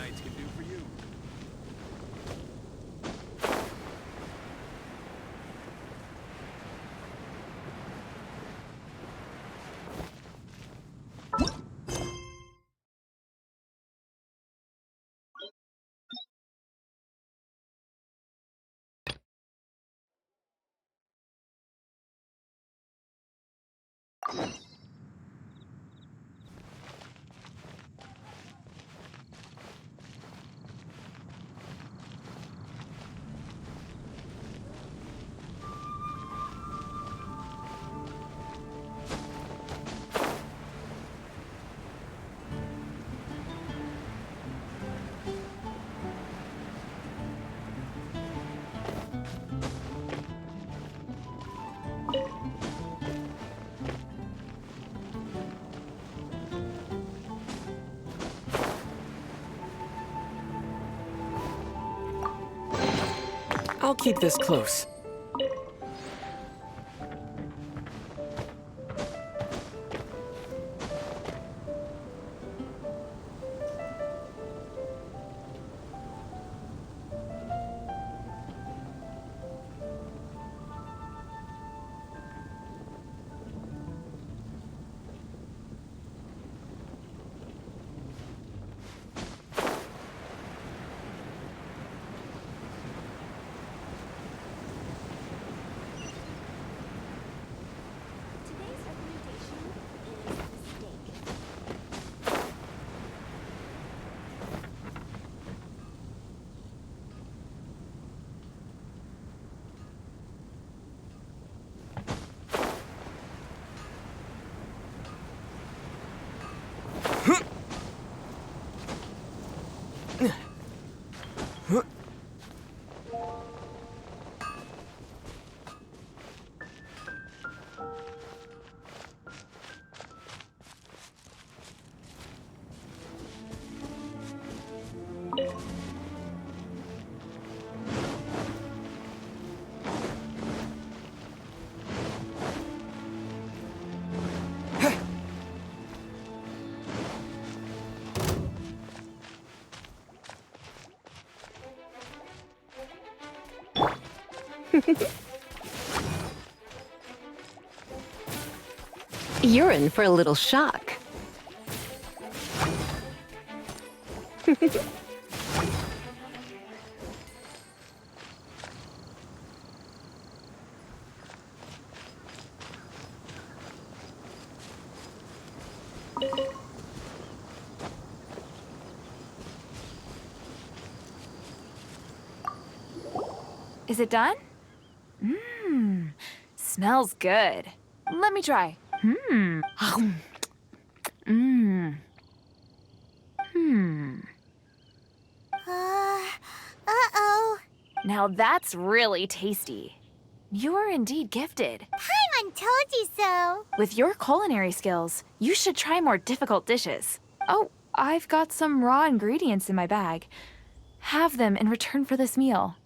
nights can do for you. I'll keep this close. Today's recommendation is steak. You're in for a little shock. Is it done? Mmm, smells good. Let me try. Mmm. Mmm. Hmm. Uh-oh. Now that's really tasty. You're indeed gifted. Paimon told you so. With your culinary skills, you should try more difficult dishes. Oh, I've got some raw ingredients in my bag. Have them in return for this meal.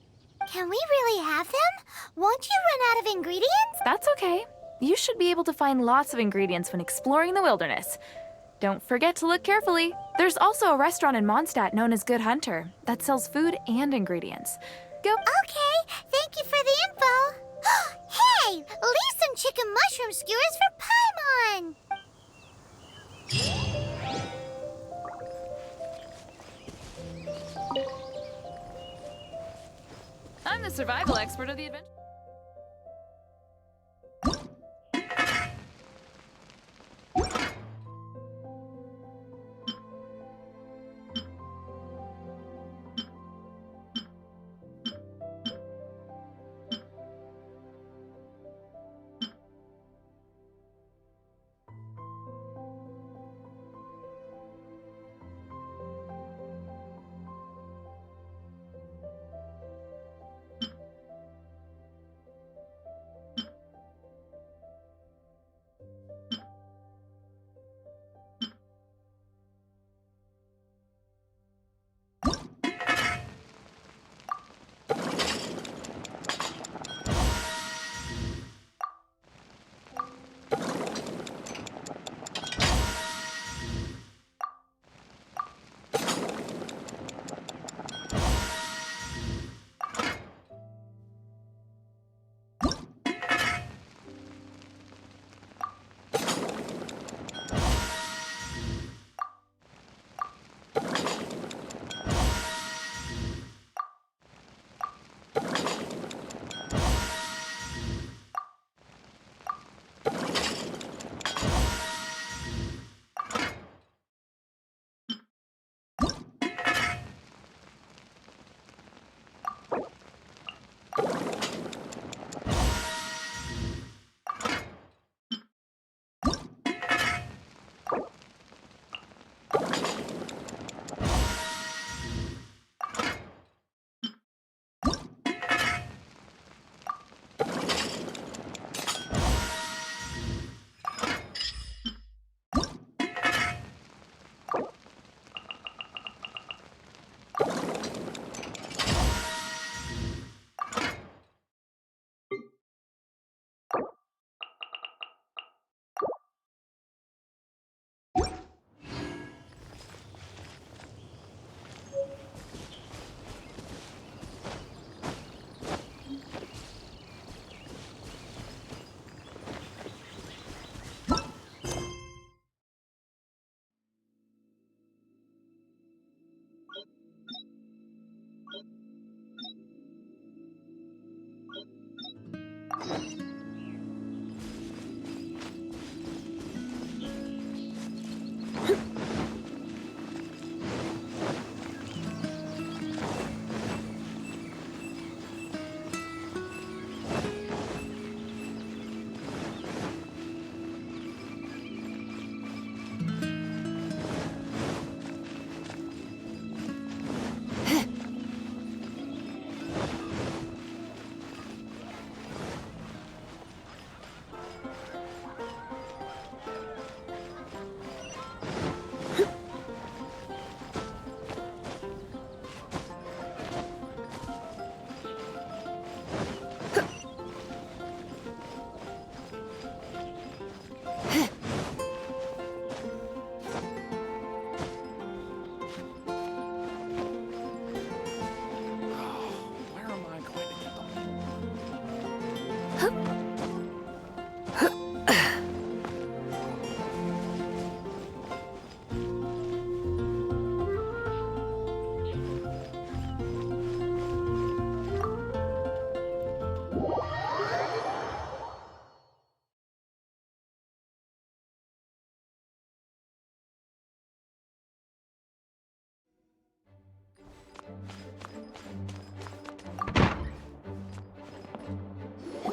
Can we really have them? Won't you run out of ingredients? That's okay. You should be able to find lots of ingredients when exploring the wilderness. Don't forget to look carefully. There's also a restaurant in Mondstadt known as Good Hunter that sells food and ingredients. Go. Okay, thank you for the info. Hey, leave some chicken mushroom skewers for Paimon. I'm the survival expert of the adventure.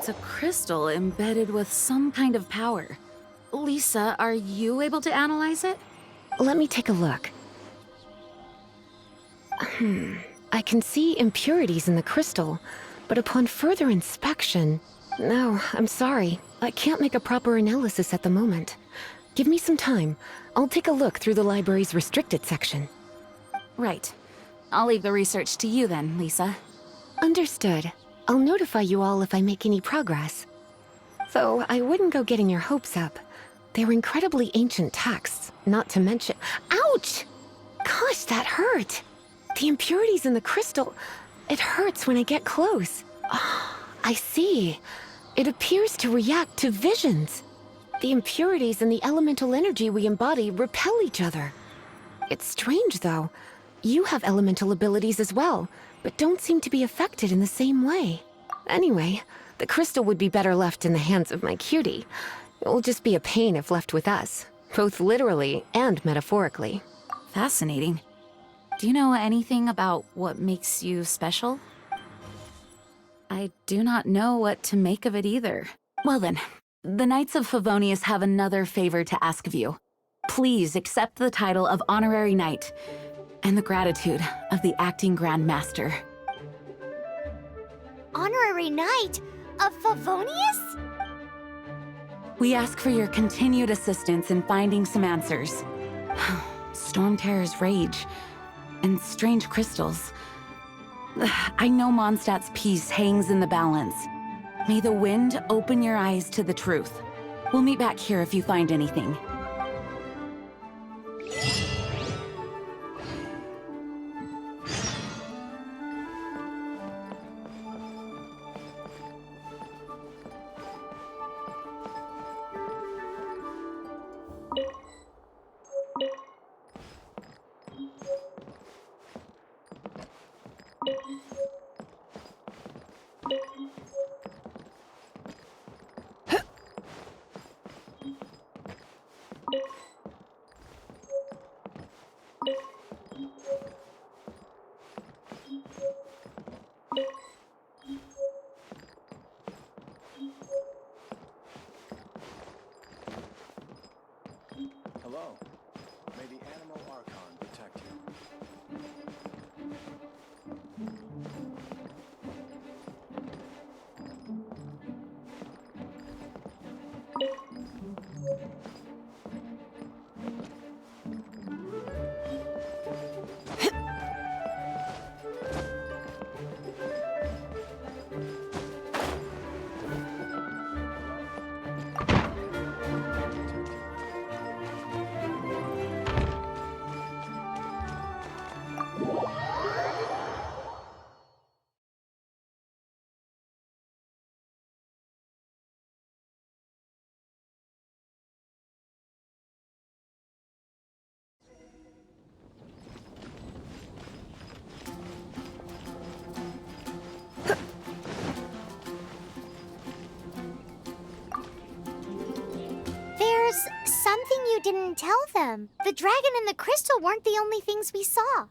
It's a crystal embedded with some kind of power. Lisa, are you able to analyze it? Let me take a look. I can see impurities in the crystal, but upon further inspection... No, I'm sorry. I can't make a proper analysis at the moment. Give me some time. I'll take a look through the library's restricted section. Right. I'll leave the research to you then, Lisa. Understood. I'll notify you all if I make any progress. Though I wouldn't go getting your hopes up. They're incredibly ancient texts, not to mention... Ouch! Gosh, that hurt! The impurities in the crystal... It hurts when I get close. Oh, I see. It appears to react to visions. The impurities and the elemental energy we embody repel each other. It's strange, though. You have elemental abilities as well, but don't seem to be affected in the same way. Anyway, the crystal would be better left in the hands of my cutie. It will just be a pain if left with us, both literally and metaphorically. Fascinating. Do you know anything about what makes you special? I do not know what to make of it either. Well then, the Knights of Favonius have another favor to ask of you. Please accept the title of Honorary Knight and the gratitude of the Acting Grand Master. Honorary Knight of Favonius? We ask for your continued assistance in finding some answers. Storm Terror's rage and strange crystals. I know Mondstadt's peace hangs in the balance. May the wind open your eyes to the truth. We'll meet back here if you find anything. Hello. May the Animal Archon protect you. There's something you didn't tell them. The dragon and the crystal weren't the only things we saw.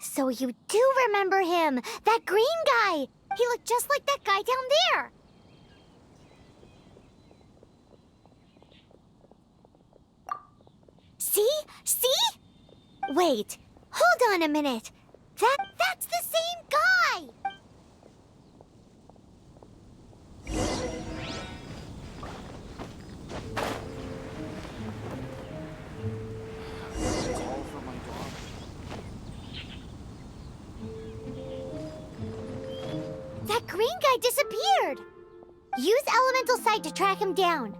So you do remember him, that green guy. He looked just like that guy down there. See? See? Wait, hold on a minute. That's the same guy! It's all for my daughter. That green guy disappeared! Use Elemental Sight to track him down.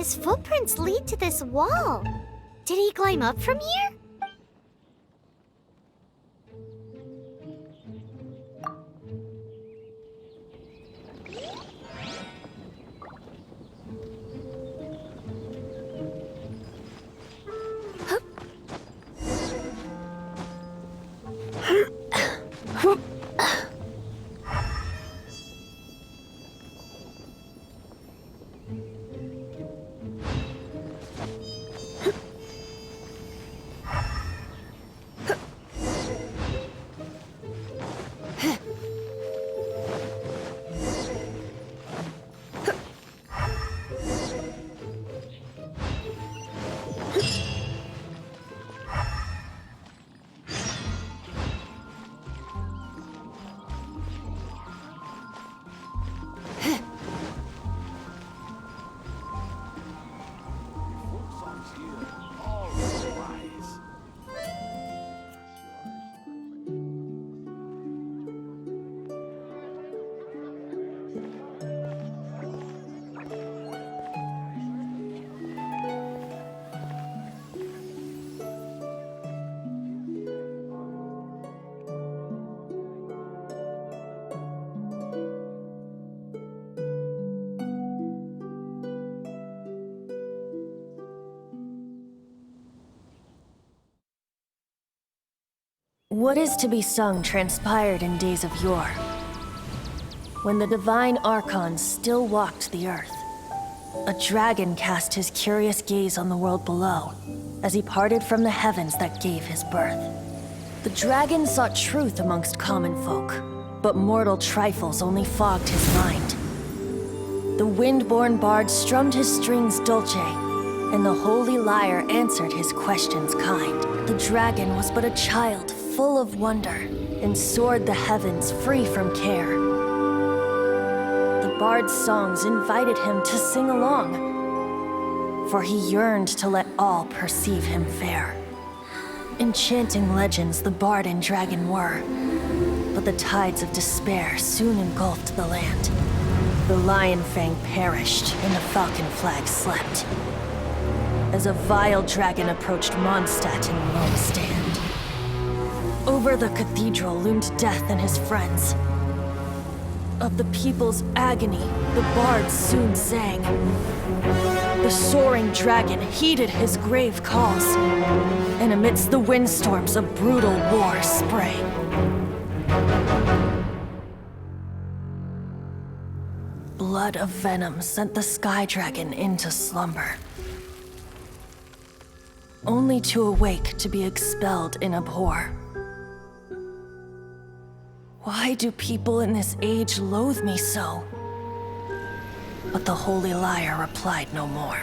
His footprints lead to this wall. Did he climb up from here? What is to be sung transpired in days of yore, when the divine archons still walked the earth. A dragon cast his curious gaze on the world below, as he parted from the heavens that gave his birth. The dragon sought truth amongst common folk, but mortal trifles only fogged his mind. The wind-born bard strummed his strings dulce, and the holy lyre answered his questions kind. The dragon was but a child full of wonder, and soared the heavens free from care. The bard's songs invited him to sing along, for he yearned to let all perceive him fair. Enchanting legends the bard and dragon were, but the tides of despair soon engulfed the land. The lion fang perished, and the falcon flag slept, as a vile dragon approached Mondstadt in lone stand. Over the cathedral loomed death and his friends. Of the people's agony, the bards soon sang. The soaring dragon heeded his grave calls, and amidst the windstorms a brutal war sprang. Blood of venom sent the sky dragon into slumber, only to awake to be expelled in abhor. Why do people in this age loathe me so? But the holy lyre replied no more.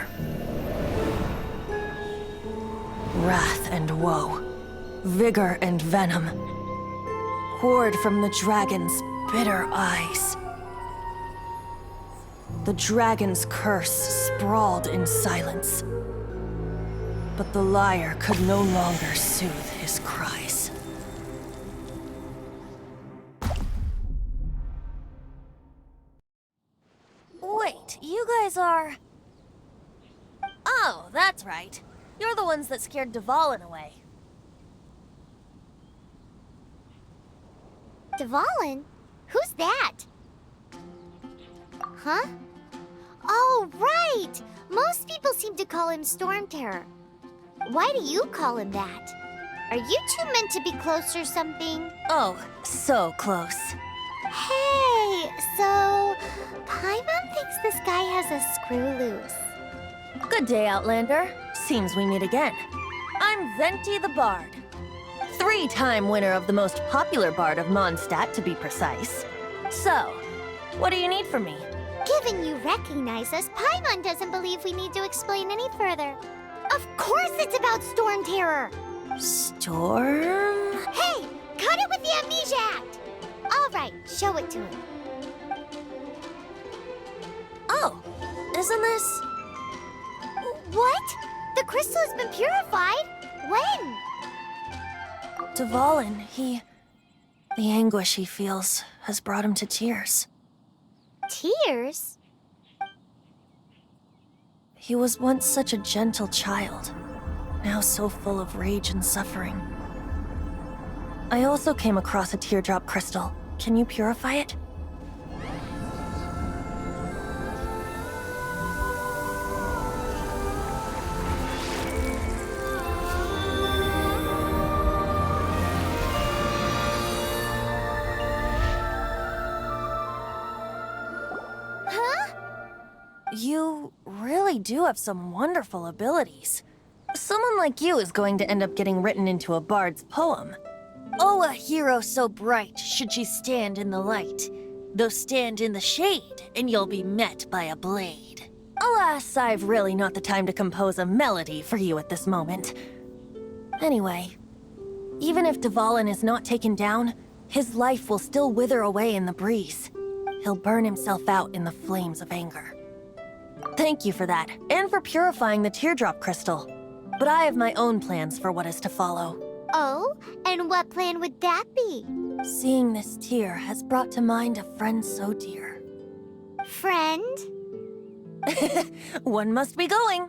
Wrath and woe, vigor and venom, poured from the dragon's bitter eyes. The dragon's curse sprawled in silence, but the lyre could no longer soothe his cries. Wait, you guys are... Oh, that's right. You're the ones that scared Dvalin away. Dvalin? Who's that? Huh? Oh, right! Most people seem to call him Storm Terror. Why do you call him that? Are you two meant to be close or something? Oh, so close. Hey, so Paimon thinks this guy has a screw loose. Good day, Outlander. Seems we meet again. I'm Venti the Bard. 3-time winner of the most popular bard of Mondstadt, to be precise. So, what do you need from me? Given you recognize us, Paimon doesn't believe we need to explain any further. Of course it's about Storm Terror! Storm? Hey, cut it with the Amnesia Act! All right, show it to him. Oh, isn't this... What? The crystal has been purified? When? Dvalin, the anguish he feels has brought him to tears. Tears? He was once such a gentle child, now so full of rage and suffering. I also came across a teardrop crystal. Can you purify it? You really do have some wonderful abilities. Someone like you is going to end up getting written into a bard's poem. Oh, a hero so bright should she stand in the light, though stand in the shade, and you'll be met by a blade. Alas, I've really not the time to compose a melody for you at this moment. Anyway, even if Dvalin is not taken down, his life will still wither away in the breeze. He'll burn himself out in the flames of anger. Thank you for that, and for purifying the teardrop crystal. But I have my own plans for what is to follow. Oh, and what plan would that be? Seeing this tear has brought to mind a friend so dear. Friend? One must be going.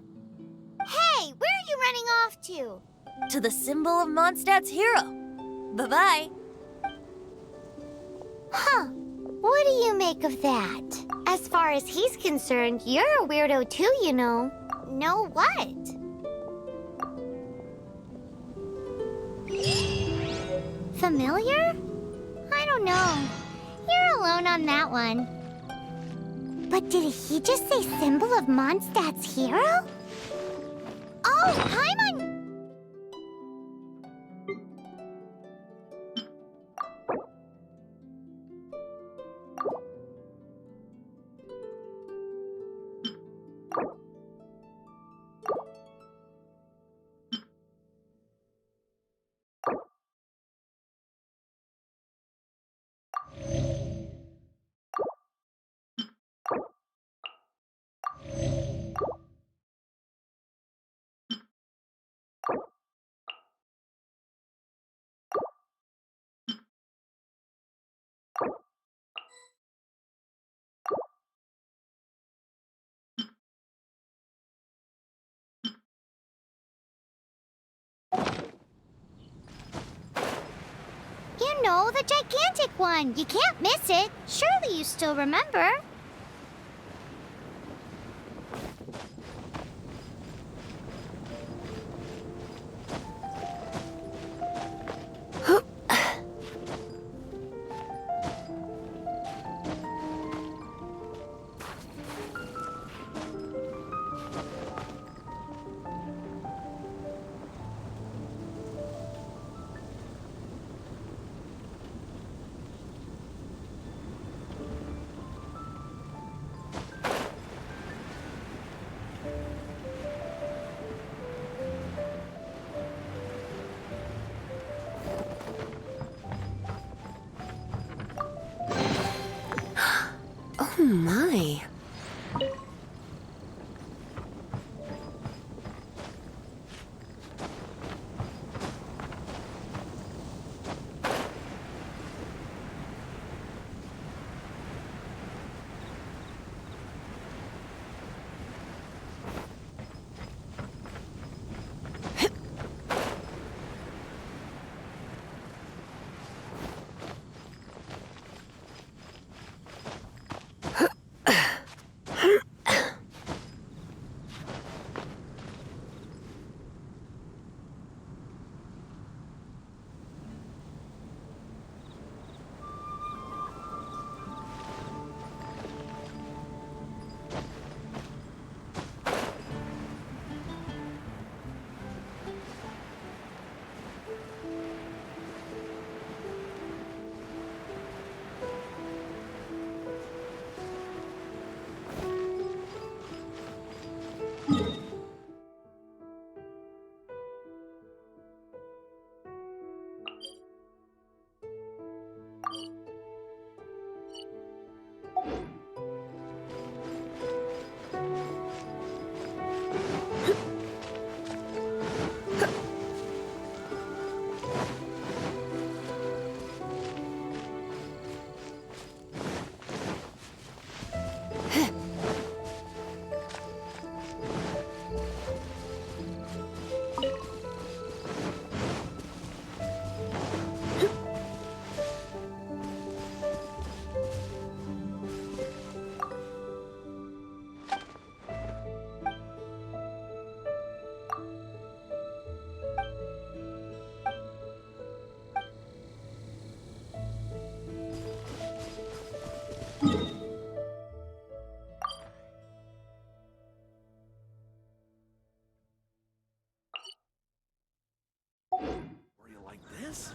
Hey, where are you running off to? To the symbol of Mondstadt's hero. Bye-bye. Huh. What do you make of that? As far as he's concerned, you're a weirdo too, you know. Know what? Familiar? I don't know. You're alone on that one. But did he just say symbol of Mondstadt's hero? Oh, Paimon! You know, the gigantic one. You can't miss it. Surely you still remember. Oh my. Were you like this?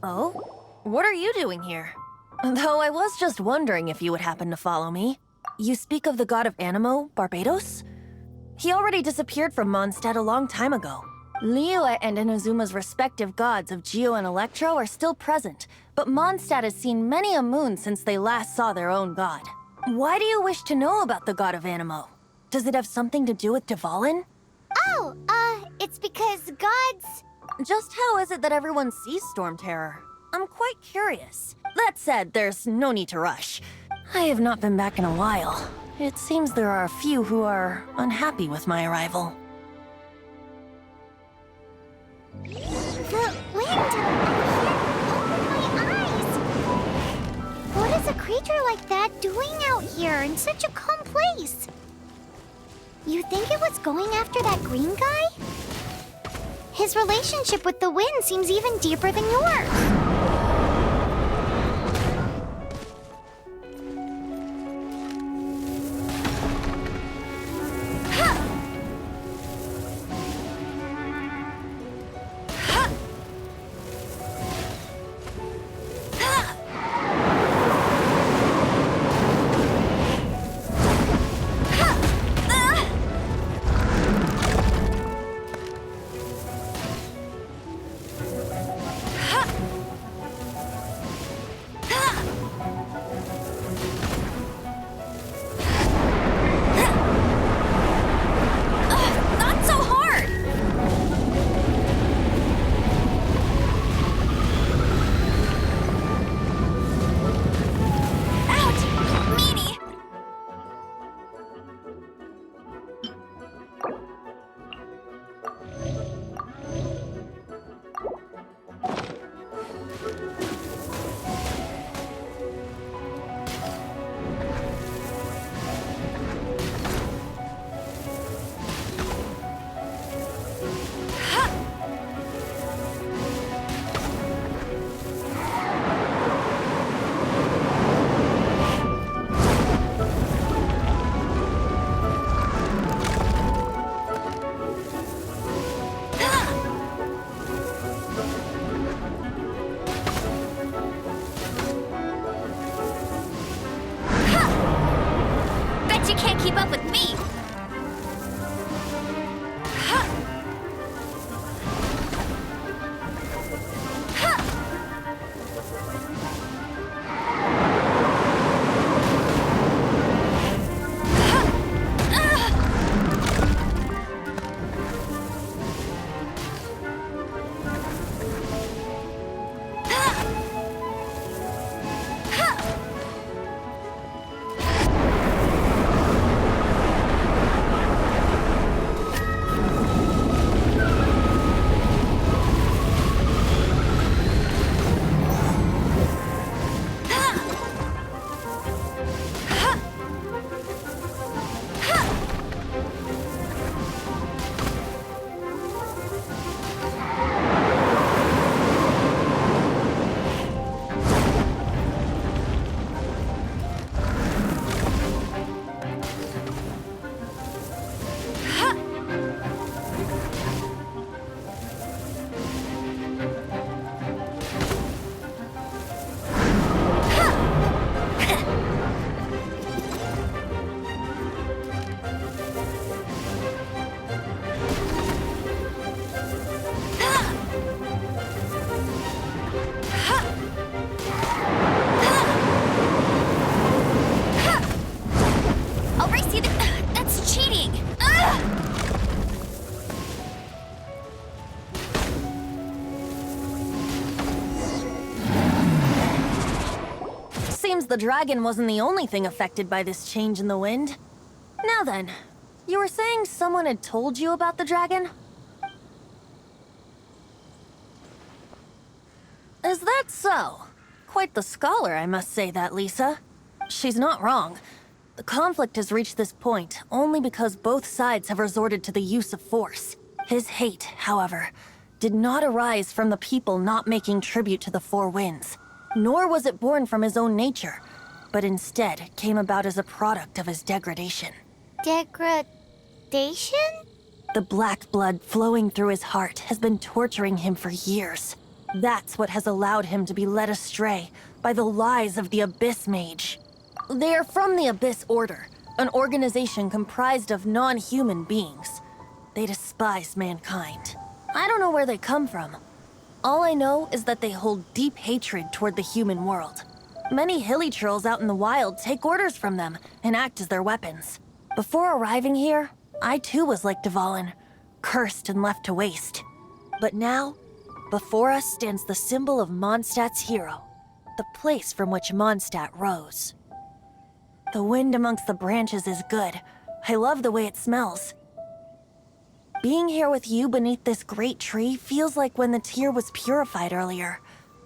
Oh? What are you doing here? Though I was just wondering if you would happen to follow me. You speak of the god of Animo, Barbados? He already disappeared from Mondstadt a long time ago. Liyue and Inazuma's respective gods of Geo and Electro are still present, but Mondstadt has seen many a moon since they last saw their own god. Why do you wish to know about the god of Animo? Does it have something to do with Dvalin? Oh, it's because gods... Just how is it that everyone sees Storm Terror? I'm quite curious. That said, there's no need to rush. I have not been back in a while. It seems there are a few who are unhappy with my arrival. The wind! Open my eyes! What is a creature like that doing out here in such a calm place? You think it was going after that green guy? His relationship with the wind seems even deeper than yours. the dragon wasn't the only thing affected by this change in the wind. Now then, you were saying someone had told you about the dragon? Is that so? Quite the scholar, I must say that, Lisa. She's not wrong. The conflict has reached this point only because both sides have resorted to the use of force. His hate, however, did not arise from the people not making tribute to the Four Winds, nor was it born from his own nature, but instead came about as a product of his degradation. Degradation? The black blood flowing through his heart has been torturing him for years. That's what has allowed him to be led astray by the lies of the Abyss Mage. They are from the Abyss Order, an organization comprised of non-human beings. They despise mankind. I don't know where they come from. All I know is that they hold deep hatred toward the human world. Many hilly trolls out in the wild take orders from them and act as their weapons. Before arriving here, I too was like Dvalin, cursed and left to waste. But now, before us stands the symbol of Mondstadt's hero, the place from which Mondstadt rose. The wind amongst the branches is good. I love the way it smells. Being here with you beneath this great tree feels like when the tear was purified earlier.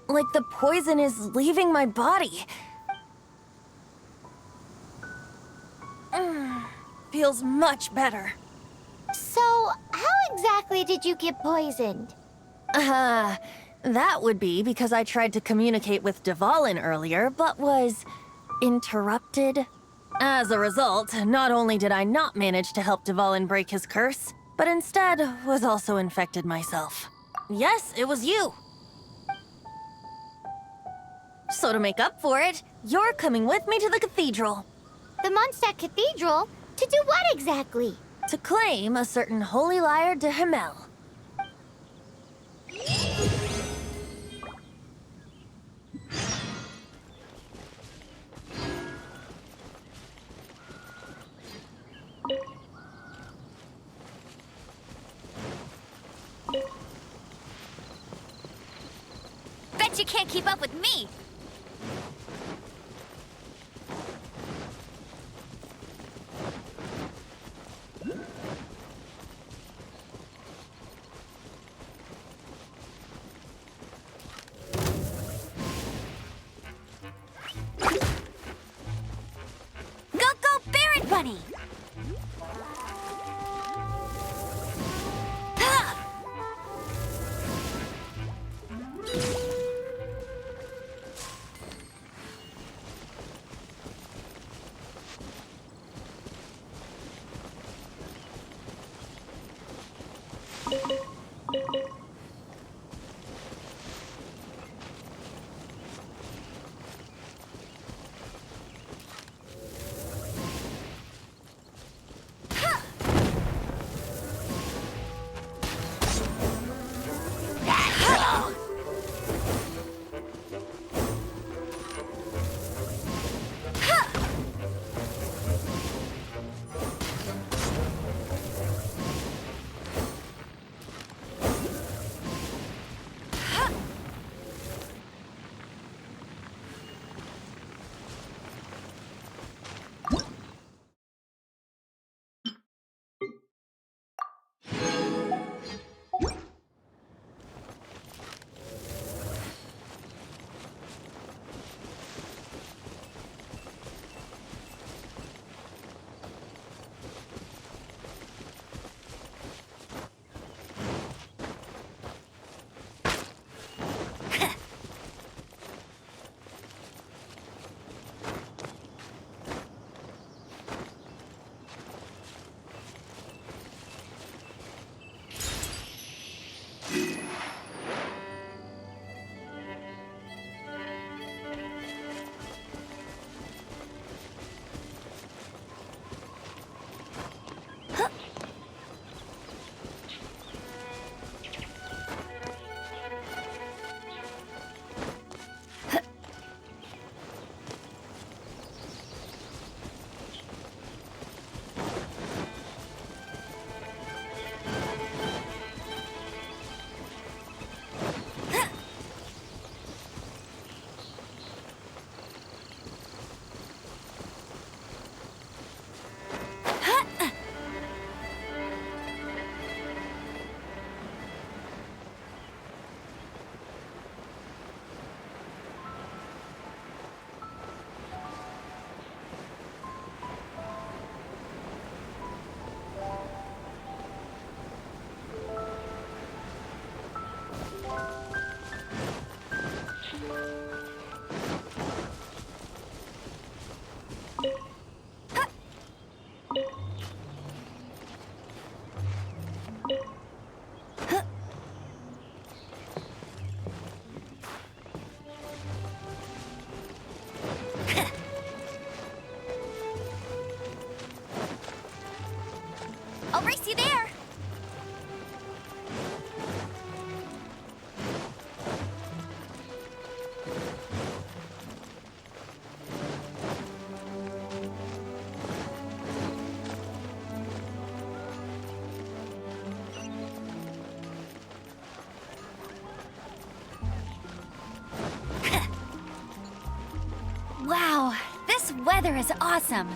Like the poison is leaving my body. Feels much better. So, how exactly did you get poisoned? That would be because I tried to communicate with Dvalin earlier, but was interrupted. As a result, not only did I not manage to help Dvalin break his curse, but instead was also infected myself. Yes, it was you. So to make up for it, you're coming with me to the cathedral. The Mondstadt Cathedral? To do what exactly? To claim a certain holy lyre de Himmel. Bet you can't keep up with me! Go, Barret Bunny! I'll race you there. Wow, this weather is awesome.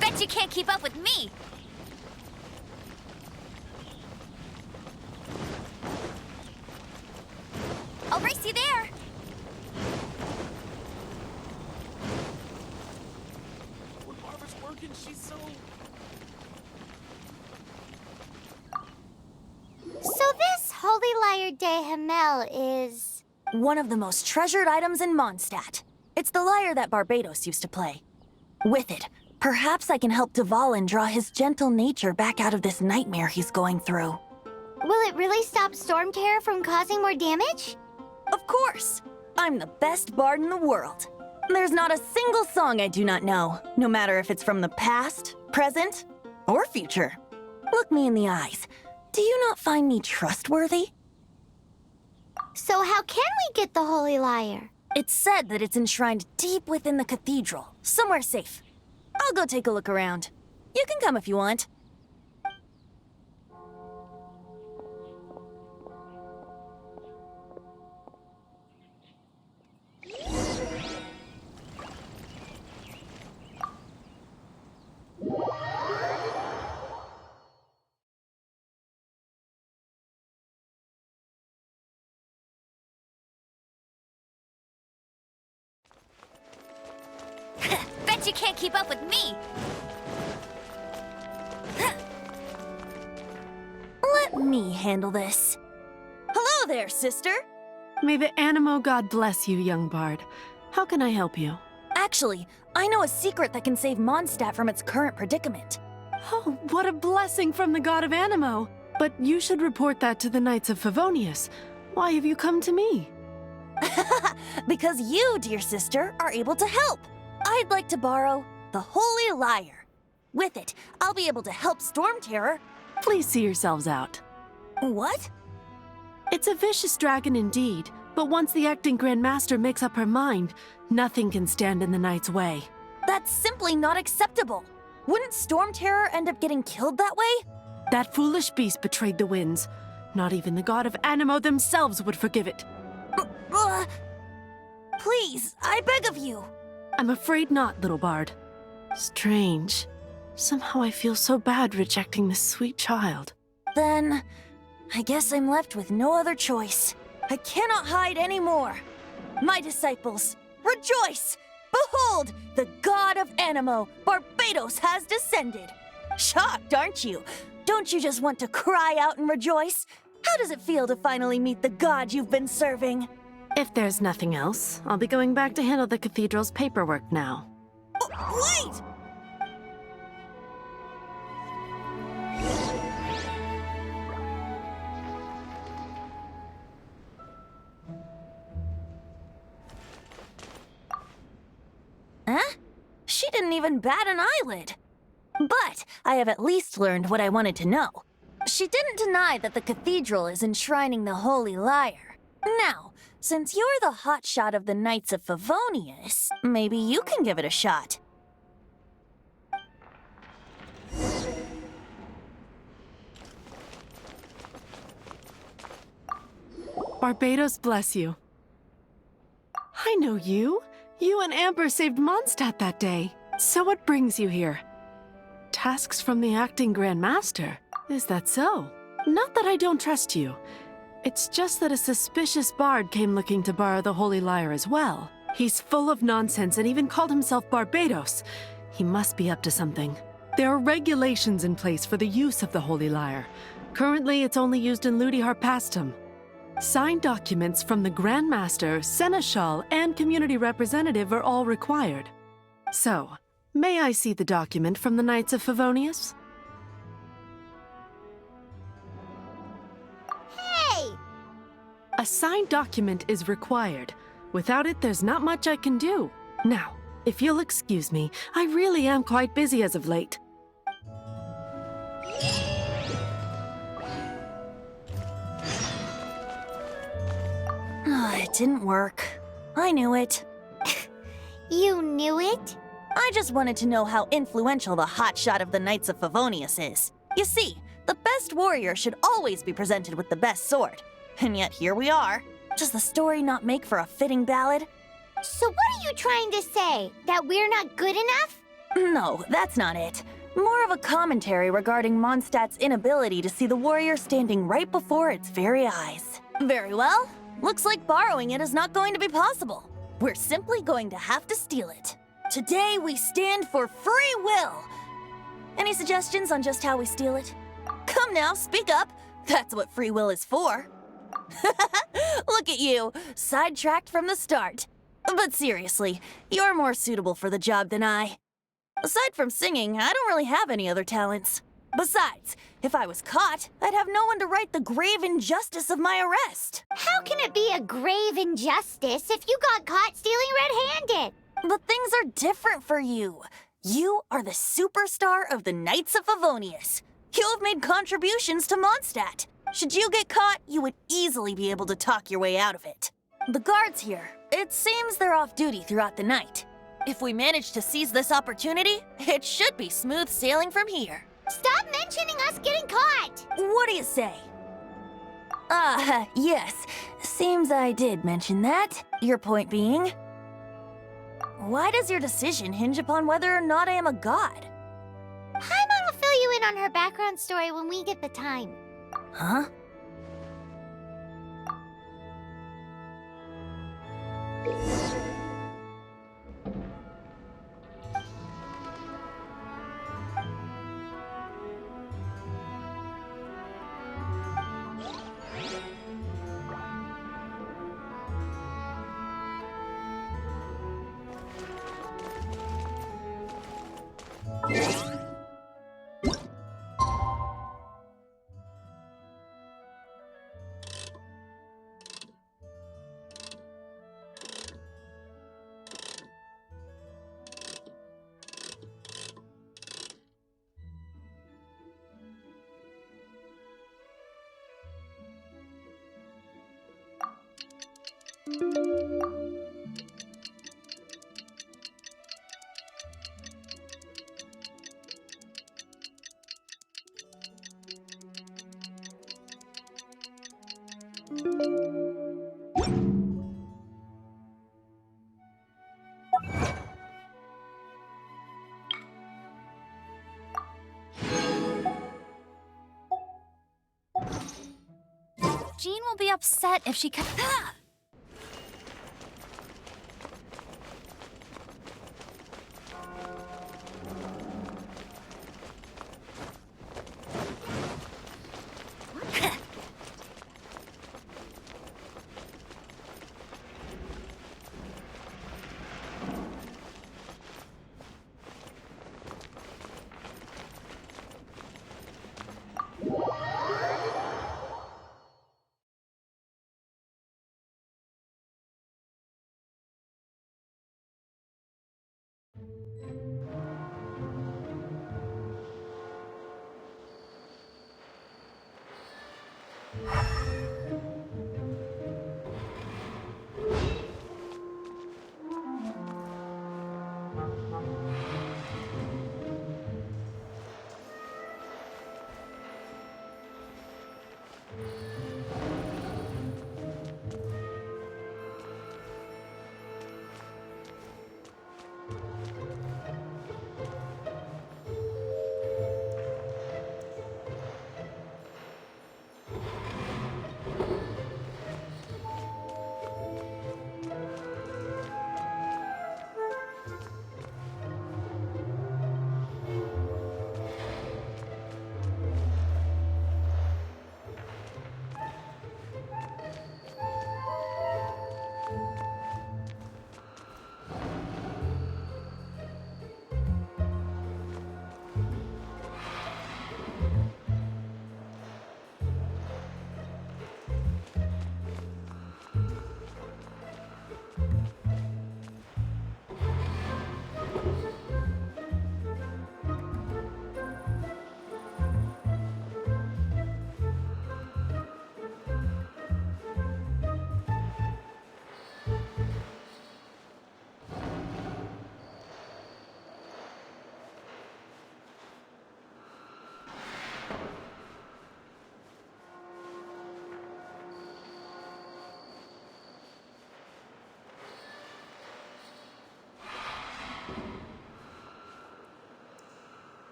Bet you can't keep up with me. I'll race you there. When Barbara's working, she's so... So this Holy Lyre de Himmel is... One of the most treasured items in Mondstadt. It's the lyre that Barbados used to play. With it, perhaps I can help Dvalin draw his gentle nature back out of this nightmare he's going through. Will it really stop Storm Terror from causing more damage? Of course! I'm the best bard in the world. There's not a single song I do not know, no matter if it's from the past, present, or future. Look me in the eyes. Do you not find me trustworthy? So how can we get the Holy Lyre? It's said that it's enshrined deep within the cathedral, somewhere safe. I'll go take a look around. You can come if you want. Bet you can't keep up with me. Let me handle this. Hello there, sister! May the Animo god bless you, young bard. How can I help you? Actually, I know a secret that can save Mondstadt from its current predicament. Oh, what a blessing from the god of Animo! But you should report that to the Knights of Favonius. Why have you come to me? Because you, dear sister, are able to help. I'd like to borrow the Holy Lyre. With it, I'll be able to help Storm Terror. Please see yourselves out. What? It's a vicious dragon indeed, but once the acting Grand Master makes up her mind, nothing can stand in the Knight's way. That's simply not acceptable. Wouldn't Storm Terror end up getting killed that way? That foolish beast betrayed the winds. Not even the god of Animo themselves would forgive it. Please, I beg of you. I'm afraid not, little bard. Strange. Somehow I feel so bad rejecting this sweet child. Then, I guess I'm left with no other choice. I cannot hide anymore. My disciples, rejoice! Behold, the god of Animo, Barbados, has descended. Shocked, aren't you? Don't you just want to cry out and rejoice? How does it feel to finally meet the god you've been serving? If there's nothing else, I'll be going back to handle the cathedral's paperwork now. Wait! Huh? She didn't even bat an eyelid. But I have at least learned what I wanted to know. She didn't deny that the cathedral is enshrining the Holy Lyre. Now, since you're the hotshot of the Knights of Favonius, maybe you can give it a shot. Barbados bless you. I know you. You and Amber saved Mondstadt that day. So what brings you here? Tasks from the acting Grand Master. Is that so? Not that I don't trust you. It's just that a suspicious bard came looking to borrow the Holy Lyre as well. He's full of nonsense and even called himself Barbados. He must be up to something. There are regulations in place for the use of the Holy Lyre. Currently, it's only used in Ludi Harpastum. Signed documents from the Grand Master, Seneschal, and Community Representative are all required. So, may I see the document from the Knights of Favonius? Hey! A signed document is required. Without it, there's not much I can do. Now, if you'll excuse me, I really am quite busy as of late. It didn't work. I knew it. You knew it? I just wanted to know how influential the hotshot of the Knights of Favonius is. You see, the best warrior should always be presented with the best sword. And yet here we are. Does the story not make for a fitting ballad? So what are you trying to say? That we're not good enough? No, that's not it. More of a commentary regarding Mondstadt's inability to see the warrior standing right before its very eyes. Very well. Looks like borrowing it is not going to be possible. We're simply going to have to steal it. Today we stand for free will. Any suggestions on just how we steal it? Come now, speak up. That's what free will is for. Look at you, sidetracked from the start. But seriously, you're more suitable for the job than I. Aside from singing, I don't really have any other talents. Besides, if I was caught, I'd have no one to right the grave injustice of my arrest. How can it be a grave injustice if you got caught stealing red-handed? But things are different for you. You are the superstar of the Knights of Favonius. You have made contributions to Mondstadt. Should you get caught, you would easily be able to talk your way out of it. The guards here, it seems they're off duty throughout the night. If we manage to seize this opportunity, it should be smooth sailing from here. Stop mentioning us getting caught! What do you say? Yes. Seems I did mention that. Your point being? Why does your decision hinge upon whether or not I am a god? Paimon will fill you in on her background story when we get the time. Huh? Jean will be upset if she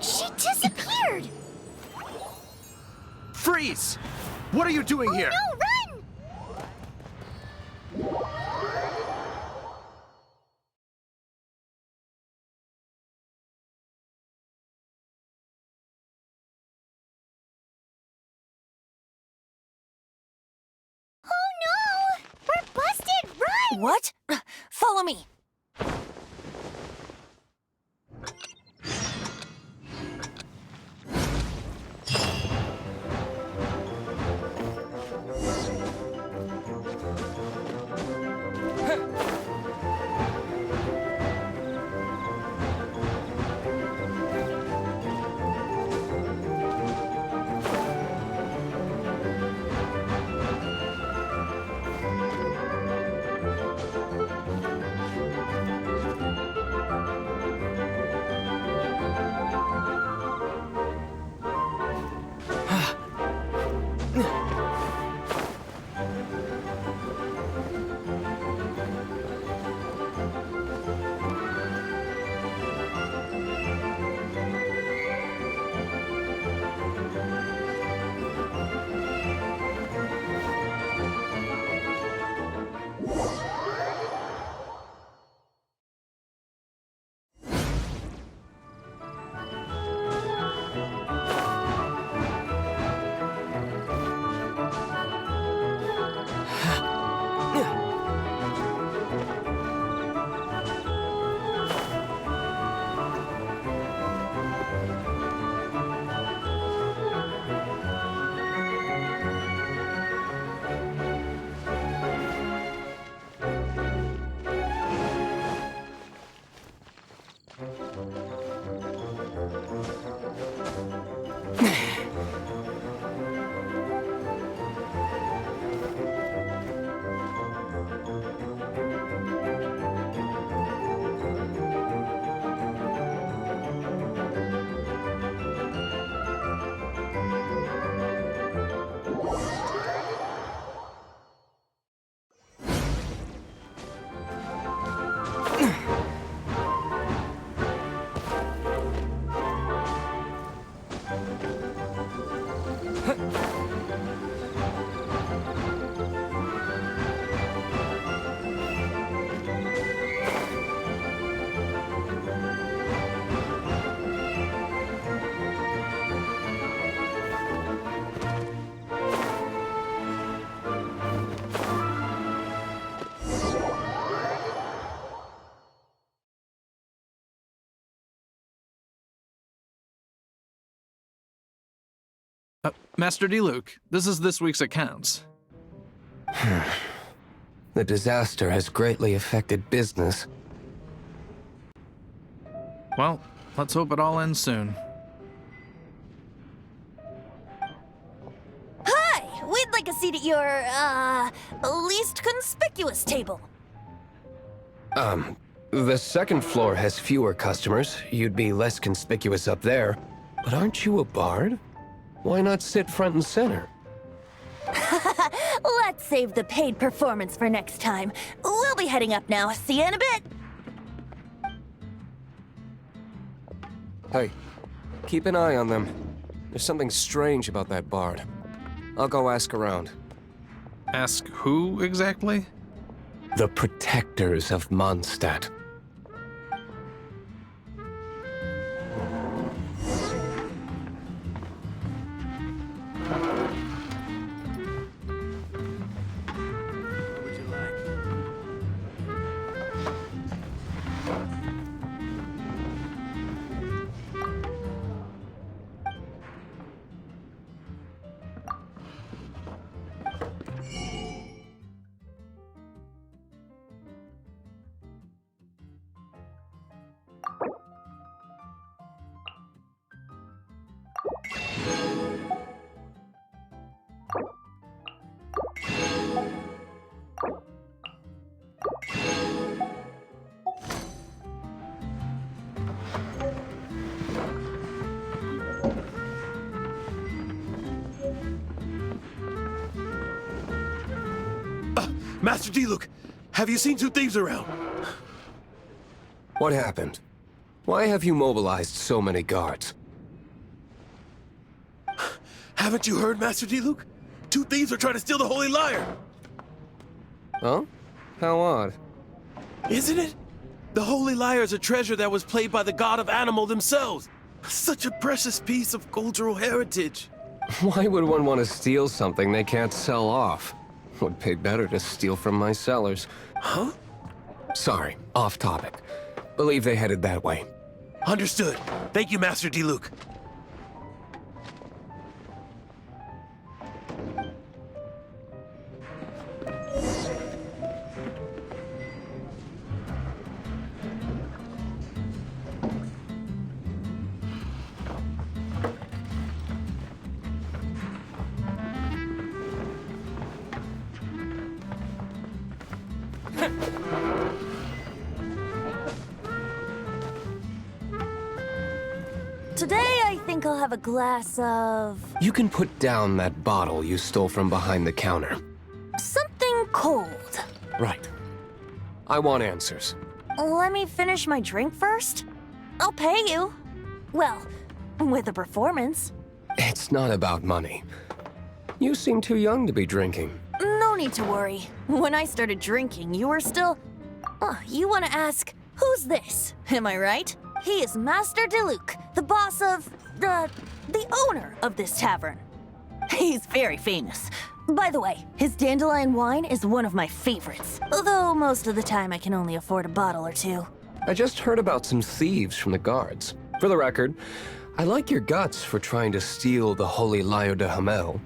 She disappeared! Freeze! What are you doing here? No, run! Oh no! We're busted! Run! What? Follow me. Master Diluc, this is this week's accounts. The disaster has greatly affected business. Well, let's hope it all ends soon. Hi! We'd like a seat at your, least conspicuous table. The second floor has fewer customers. You'd be less conspicuous up there. But aren't you a bard? Why not sit front and center? Let's save the paid performance for next time. We'll be heading up now. See you in a bit. Hey, keep an eye on them. There's something strange about that bard. I'll go ask around. Ask who exactly? The protectors of Mondstadt. What would you like? Master Diluc, have you seen two thieves around? What happened? Why have you mobilized so many guards? Haven't you heard, Master D-Luke? 2 thieves are trying to steal the Holy Lyre! Huh? How odd. Isn't it? The Holy Lyre is a treasure that was played by the god of animal themselves. Such a precious piece of cultural heritage. Why would one want to steal something they can't sell off? Would pay better to steal from my sellers. Huh? Sorry, off topic. Believe they headed that way. Understood. Thank you, Master D-Luke. Today, I think I'll have a glass of... You can put down that bottle you stole from behind the counter. something cold. Right. I want answers. Let me finish my drink first. I'll pay you. Well, with a performance. It's not about money. You seem too young to be drinking. No need to worry. When I started drinking, you were still... Oh, you want to ask, who's this? Am I right? He is Master Diluc, the boss of... the owner of this tavern. He's very famous. By the way, his dandelion wine is one of my favorites. Although most of the time I can only afford a bottle or two. I just heard about some thieves from the guards. For the record, I like your guts for trying to steal the Holy Lyre de Hamel.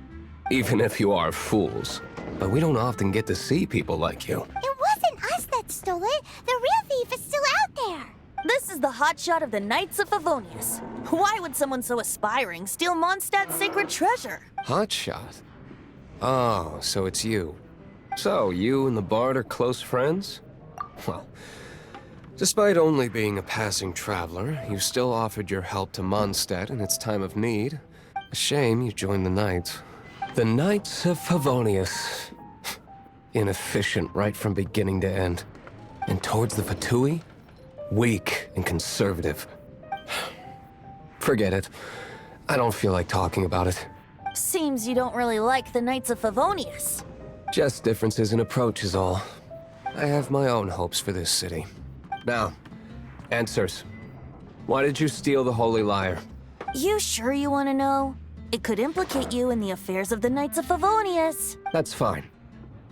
Even if you are fools. But we don't often get to see people like you. It wasn't us that stole it. The real thief is still out there. This is the hotshot of the Knights of Favonius. Why would someone so aspiring steal Mondstadt's sacred treasure? Hotshot? Oh, so it's you. So, you and the Bard are close friends? Well, despite only being a passing traveler, you still offered your help to Mondstadt in its time of need. A shame you joined the Knights. The Knights of Favonius. Inefficient right from beginning to end. And towards the Fatui? Weak and conservative. Forget it. I don't feel like talking about it. Seems you don't really like the Knights of Favonius. Just differences in approach is all. I have my own hopes for this city. Now, answers. Why did you steal the Holy Lyre? You sure you want to know? It could implicate you in the affairs of the Knights of Favonius. That's fine.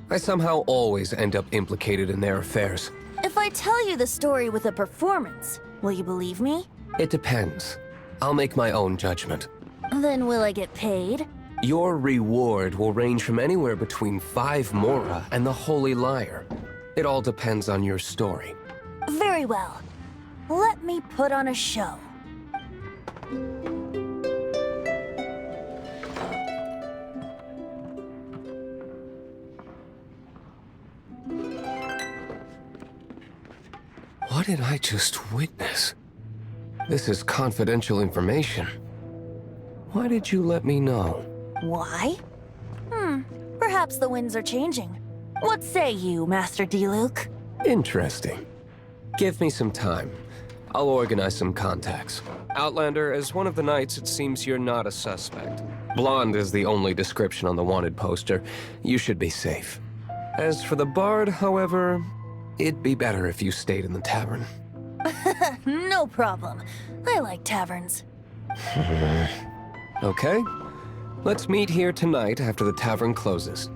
I somehow always end up implicated in their affairs. If I tell you the story with a performance, will you believe me? It depends. I'll make my own judgment. Then will I get paid? Your reward will range from anywhere between 5 Mora and the Holy Lyre. It all depends on your story. Very well. Let me put on a show. What did I just witness? This is confidential information. Why did you let me know? Why? Perhaps the winds are changing. What say you, Master Diluc? Interesting. Give me some time. I'll organize some contacts. Outlander, as one of the knights, it seems you're not a suspect. Blonde is the only description on the wanted poster. You should be safe. As for the Bard, however, it'd be better if you stayed in the tavern. No problem. I like taverns. Okay. Let's meet here tonight after the tavern closes.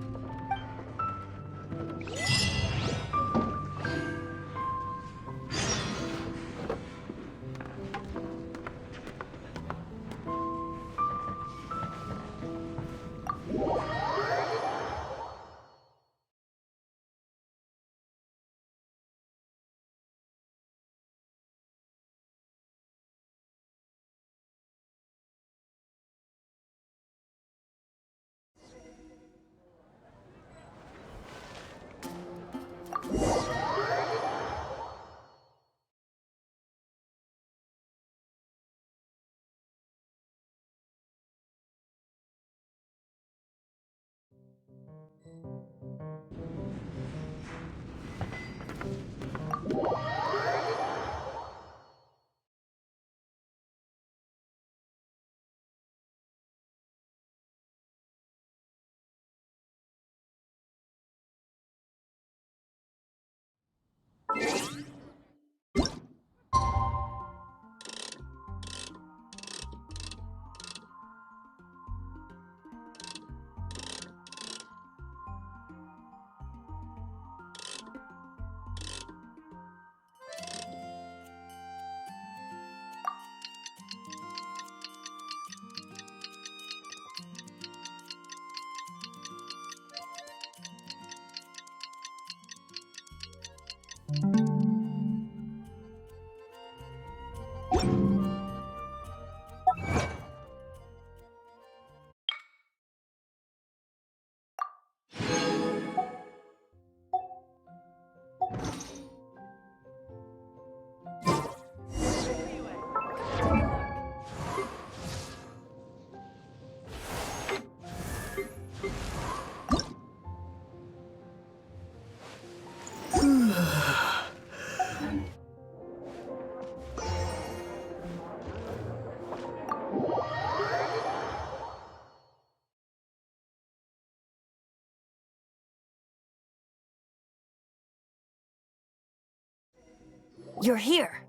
you're here.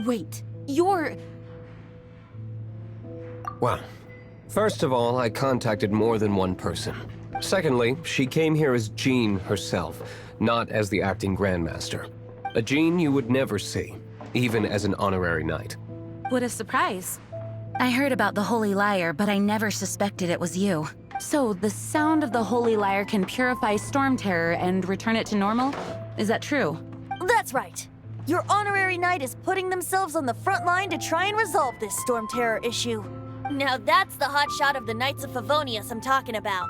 Wait, you're... Well, first of all, I contacted more than one person. Secondly, she came here as Jean herself, not as the acting Grandmaster. A Jean you would never see, even as an honorary knight. What a surprise. I heard about the Holy Lyre, but I never suspected it was you. So, the sound of the Holy Lyre can purify Storm Terror and return it to normal? Is that true? That's right. Your honorary knight is putting themselves on the front line to try and resolve this Storm Terror issue. Now that's the hotshot of the Knights of Favonius I'm talking about.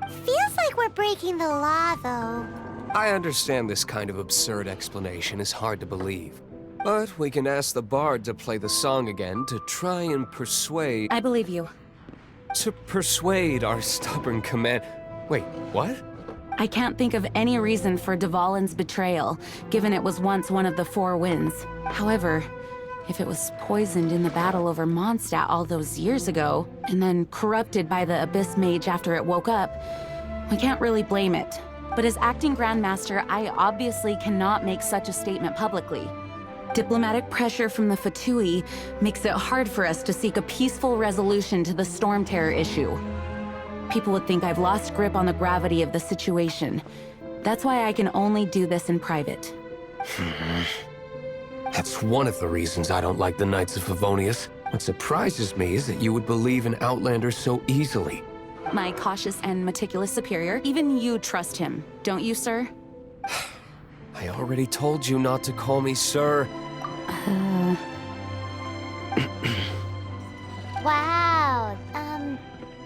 Feels like we're breaking the law, though. I understand this kind of absurd explanation is hard to believe. But we can ask the bard to play the song again to try and persuade... I believe you. To persuade our stubborn command... Wait, what? I can't think of any reason for Dvalin's betrayal, given it was once one of the Four Winds. However, if it was poisoned in the battle over Mondstadt all those years ago, and then corrupted by the Abyss Mage after it woke up, we can't really blame it. But as acting Grandmaster, I obviously cannot make such a statement publicly. Diplomatic pressure from the Fatui makes it hard for us to seek a peaceful resolution to the Storm Terror issue. People would think I've lost grip on the gravity of the situation. That's why I can only do this in private. That's one of the reasons I don't like the Knights of Favonius. What surprises me is that you would believe in Outlanders so easily. My cautious and meticulous superior, even you trust him, don't you, sir? I already told you not to call me sir. Wow,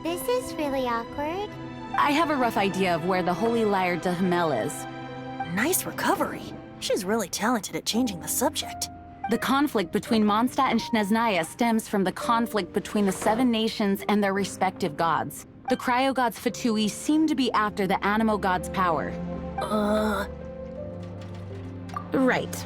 this is really awkward. I have a rough idea of where the Holy Lyre de Himmel is. Nice recovery. She's really talented at changing the subject. The conflict between Mondstadt and Snezhnaya stems from the conflict between the Seven Nations and their respective gods. The Cryo-Gods Fatui seem to be after the Animo God's power. Right.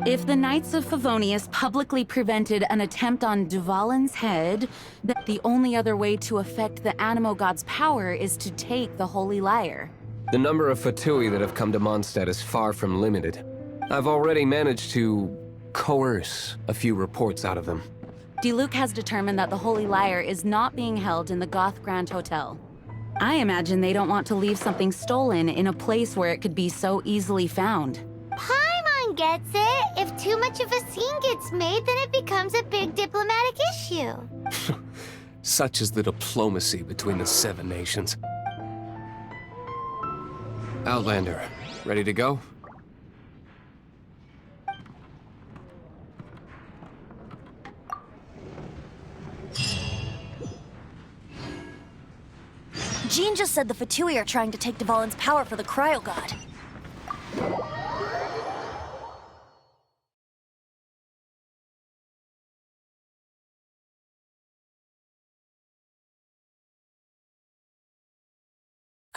If the Knights of Favonius publicly prevented an attempt on Dvalin's head, then the only other way to affect the Animo God's power is to take the Holy Lyre. The number of Fatui that have come to Mondstadt is far from limited. I've already managed to coerce a few reports out of them. Diluc has determined that the Holy Lyre is not being held in the Goth Grand Hotel. I imagine they don't want to leave something stolen in a place where it could be so easily found. Paimon gets it. If too much of a scene gets made, then it becomes a big diplomatic issue. Such is the diplomacy between the Seven Nations. Outlander, ready to go? Jean just said the Fatui are trying to take Dvalin's power for the Cryo God.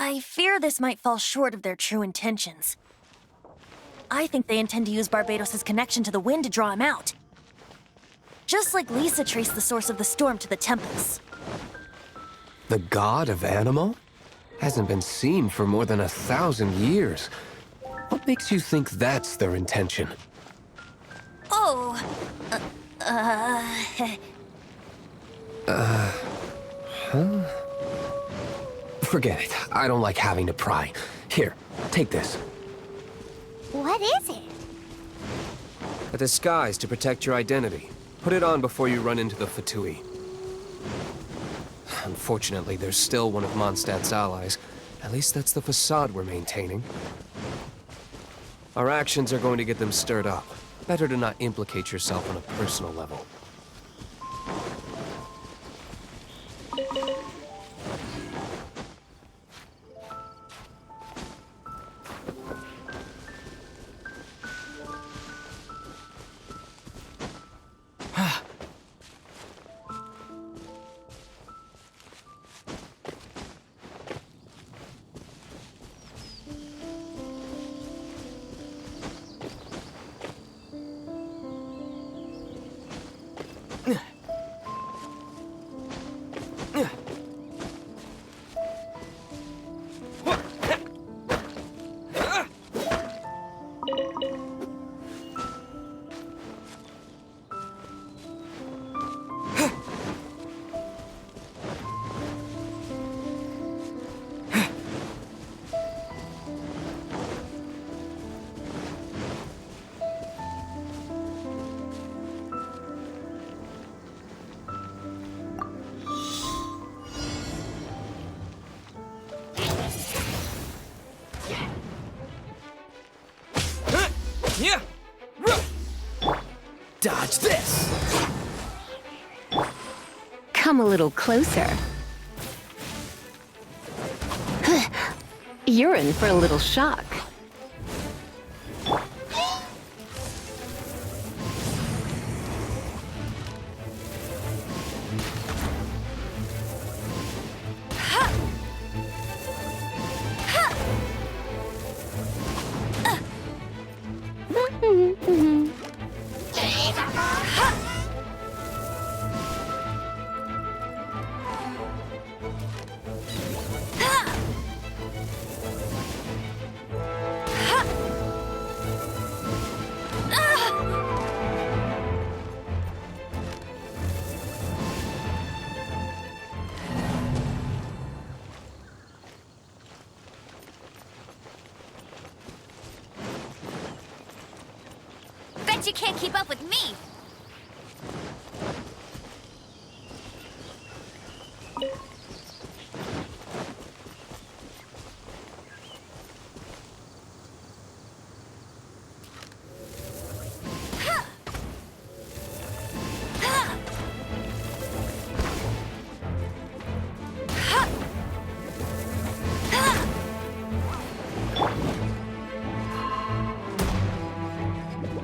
I fear this might fall short of their true intentions. I think they intend to use Barbados' connection to the wind to draw him out. Just like Lisa traced the source of the storm to the temples. The god of Animo? Hasn't been seen for more than 1,000 years. What makes you think that's their intention? Oh, Forget it. I don't like having to pry. Here, take this. What is it? A disguise to protect your identity. Put it on before you run into the Fatui. Unfortunately, there's still one of Mondstadt's allies. At least that's the facade we're maintaining. Our actions are going to get them stirred up. Better to not implicate yourself on a personal level. Dodge this! Come a little closer. You're in for a little shock. Bet you can't keep up with me!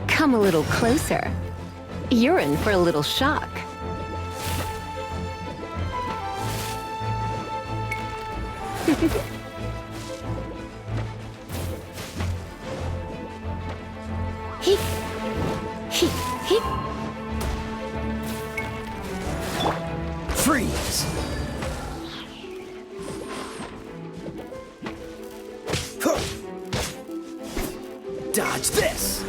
Come a little closer. You're in for a little shock. He. Freeze! Huh. Dodge this!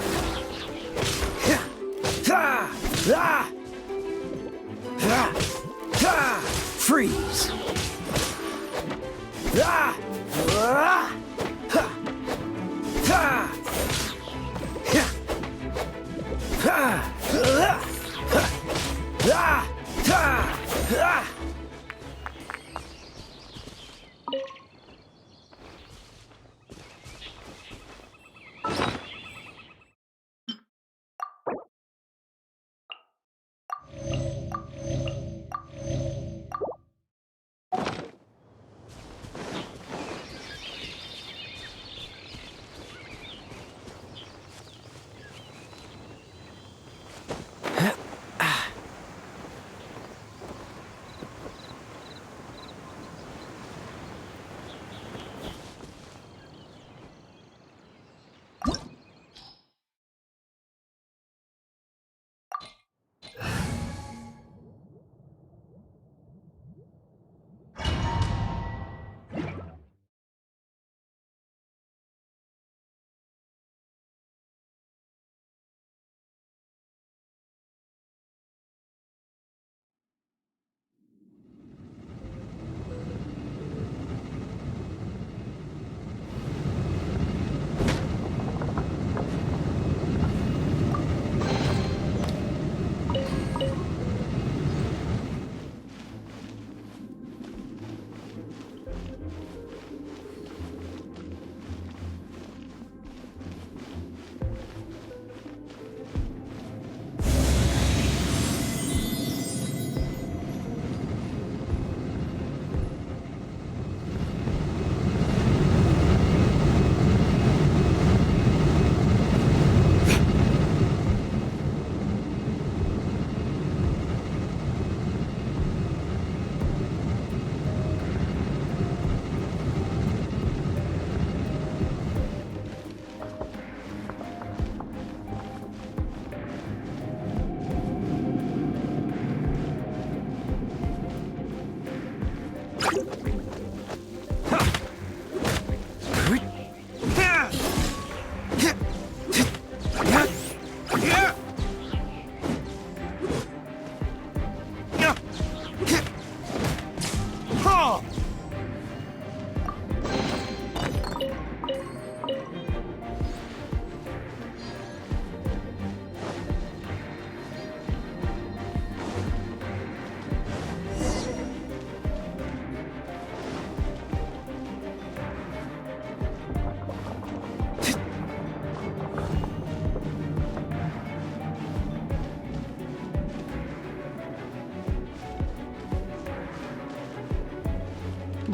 Freeze!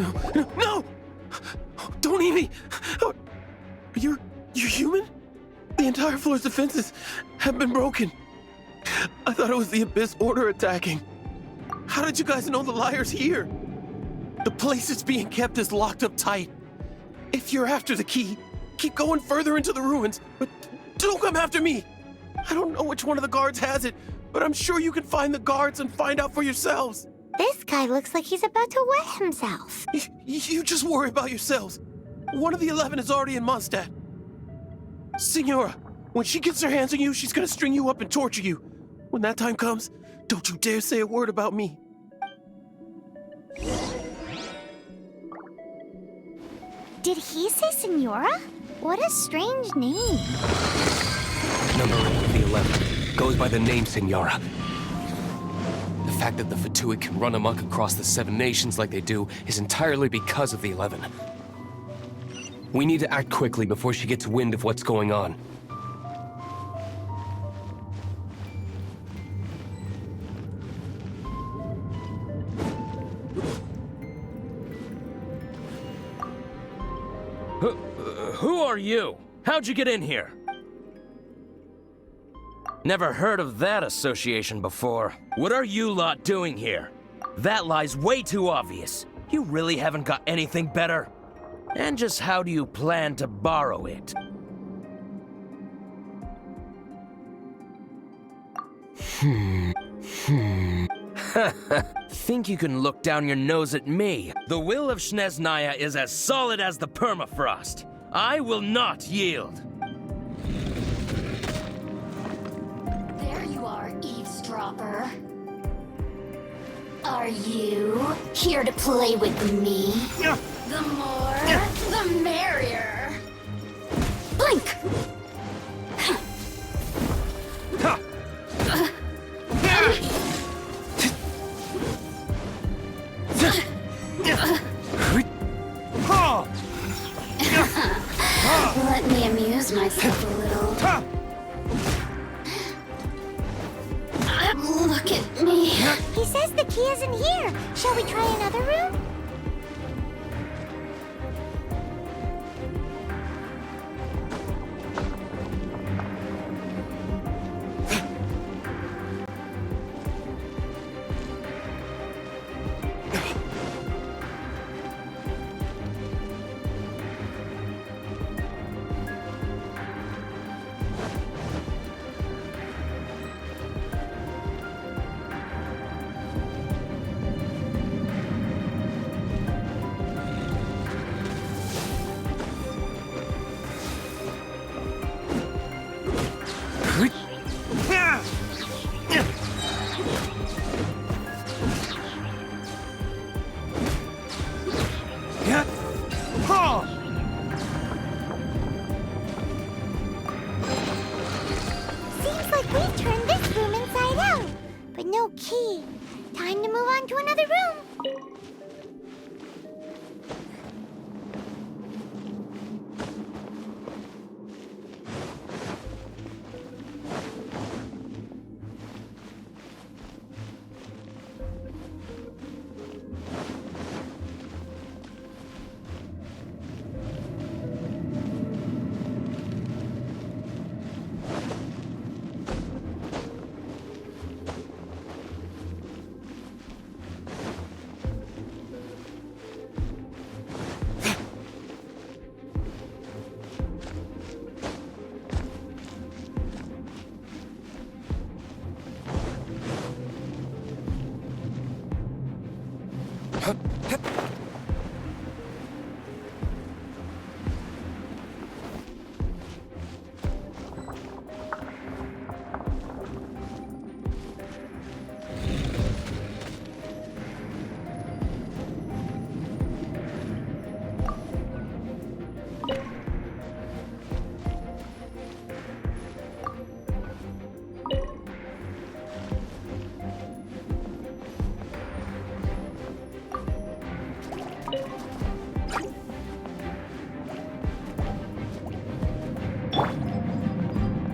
No, no, no! Don't eat me! You're human? The entire floor's defenses have been broken. I thought it was the Abyss Order attacking. How did you guys know the liar's here? The place it's being kept is locked up tight. If you're after the key, keep going further into the ruins, but don't come after me. I don't know which one of the guards has it, but I'm sure you can find the guards and find out for yourselves. This guy looks like he's about to wet himself. You just worry about yourselves. One of the 11 is already in Mondstadt. Signora, when she gets her hands on you, she's gonna string you up and torture you. When that time comes, don't you dare say a word about me. Did he say Senora? What a strange name. Number of the 11 goes by the name Senora. The fact that the Fatui can run amok across the 7 nations like they do is entirely because of the 11. We need to act quickly before she gets wind of what's going on. Who are you? How'd you get in here? Never heard of that association before. What are you lot doing here? That lie's way too obvious. You really haven't got anything better? And just how do you plan to borrow it? Think you can look down your nose at me? The will of Snezhnaya is as solid as the permafrost. I will not yield. There you are, eavesdropper. Are you here to play with me? The more, the merrier. Blink! Let me amuse myself a little. Look at me. He says the key isn't here. Shall we try another room? Seems like we've turned this room inside out, but no key. Time to move on to another room.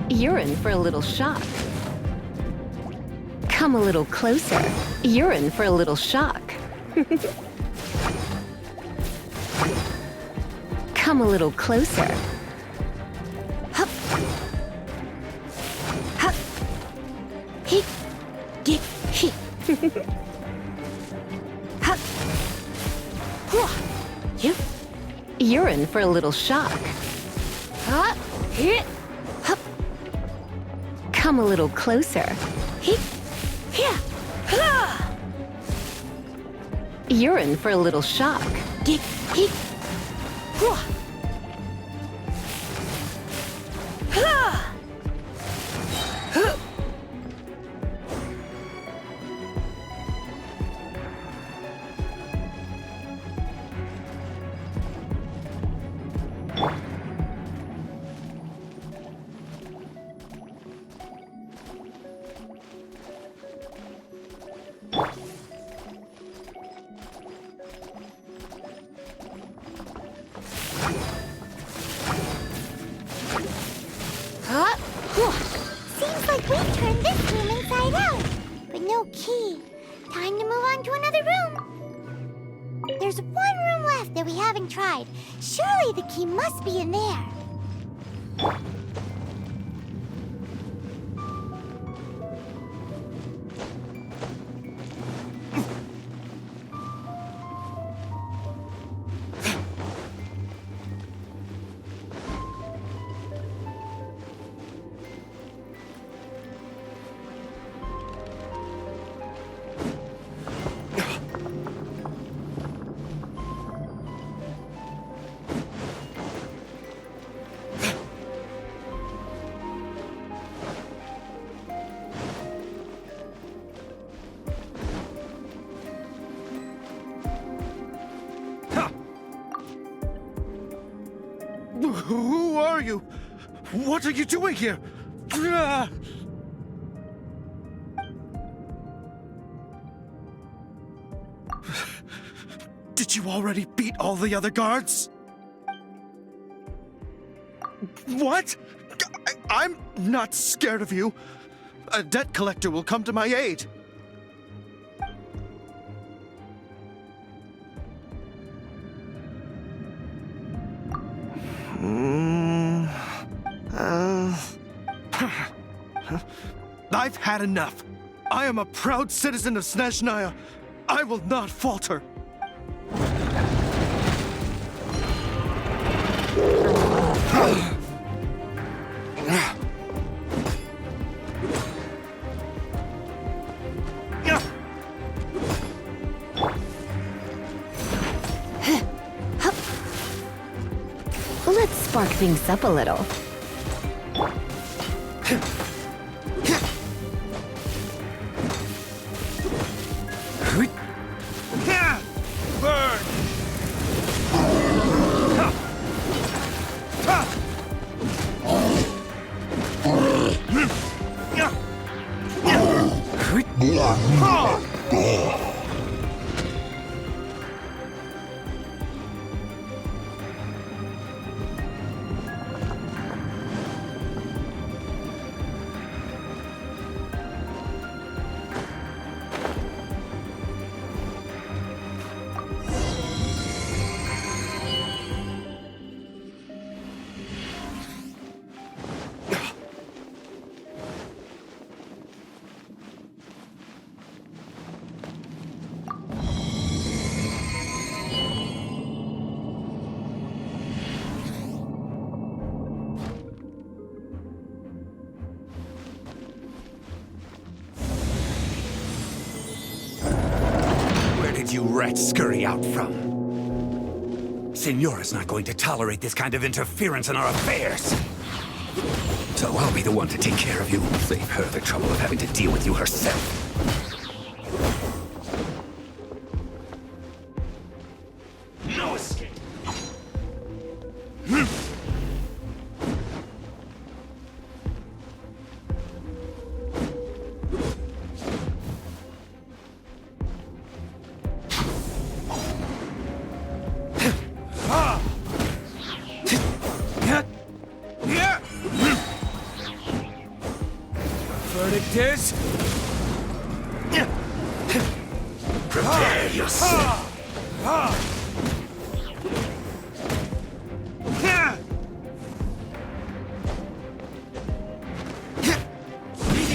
You're in for a little shock. Come a little closer. You're in for a little shock. Come a little closer. Hup. Hup. He. Get. He. Hup. Hua. You. You're in for a little shock. Hup. Hit. Hup. Come a little closer. He. Here. Ha. You're in for a little shock. Get. He. Hua. Ha. Huh. Seems like we turned this room inside out, but no key. Time to move on to another room. There's one room left that we haven't tried. Surely the key must be in there. Who are you? What are you doing here? Ah! Did you already beat all the other guards? What? I'm not scared of you. A debt collector will come to my aid. I've had enough. I am a proud citizen of Snezhnaya. I will not falter. Let's spark things up a little. Burn! You rats scurry out from? Signora's not going to tolerate this kind of interference in our affairs. So I'll be the one to take care of you. Save her the trouble of having to deal with you herself. No escape! Verdict is... Prepare yourself.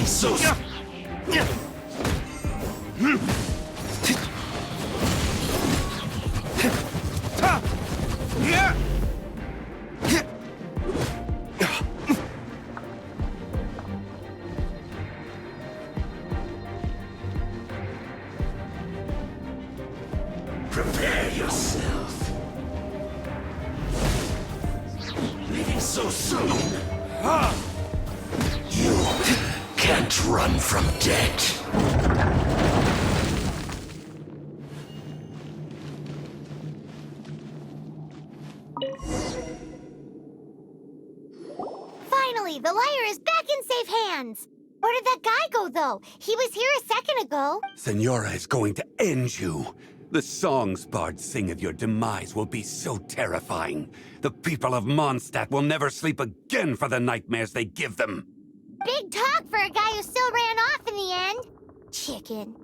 Living so... Prepare yourself. Leaving so soon. You can't run from death. Finally, the lyre is back in safe hands. Where did that guy go, though? He was here a second ago. Senora is going to end you. The songs bards sing of your demise will be so terrifying. The people of Mondstadt will never sleep again for the nightmares they give them. Big talk for a guy who still ran off in the end. Chicken.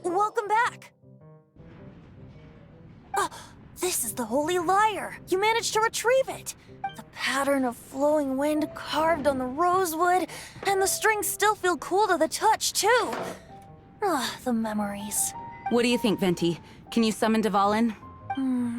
Welcome back! This is the Holy Lyre! You managed to retrieve it! The pattern of flowing wind carved on the rosewood, and the strings still feel cool to the touch, too! The memories. What do you think, Venti? Can you summon Dvalin?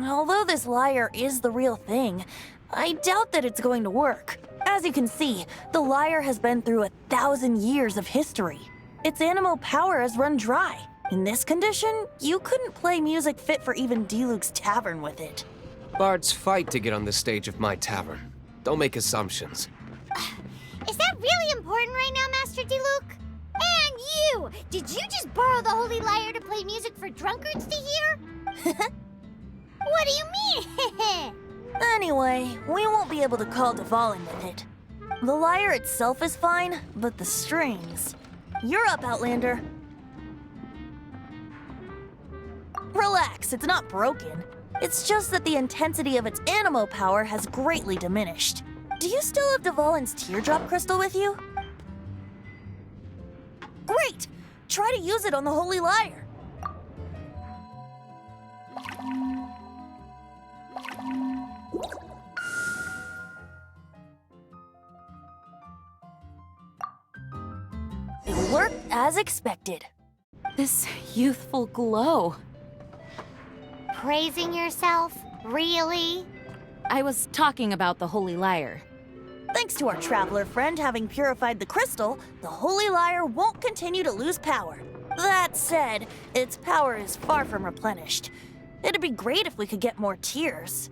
Although this lyre is the real thing, I doubt that it's going to work. As you can see, the lyre has been through 1,000 years of history. Its animal power has run dry. In this condition, you couldn't play music fit for even Diluc's tavern with it. Bards fight to get on the stage of my tavern. Don't make assumptions. Is that really important right now, Master Diluc? And you! Did you just borrow the Holy Lyre to play music for drunkards to hear? What do you mean? Anyway, we won't be able to call Dvalin with it. The lyre itself is fine, but the strings... You're up, Outlander. Relax, it's not broken. It's just that the intensity of its animo power has greatly diminished. Do you still have Dvalin's teardrop crystal with you? Great! Try to use it on the Holy Lyre. as expected. This youthful glow. Praising yourself? Really? I was talking about the Holy Lyre. Thanks to our traveler friend having purified the crystal, the Holy Lyre won't continue to lose power. That said, its power is far from replenished. It'd be great if we could get more tears.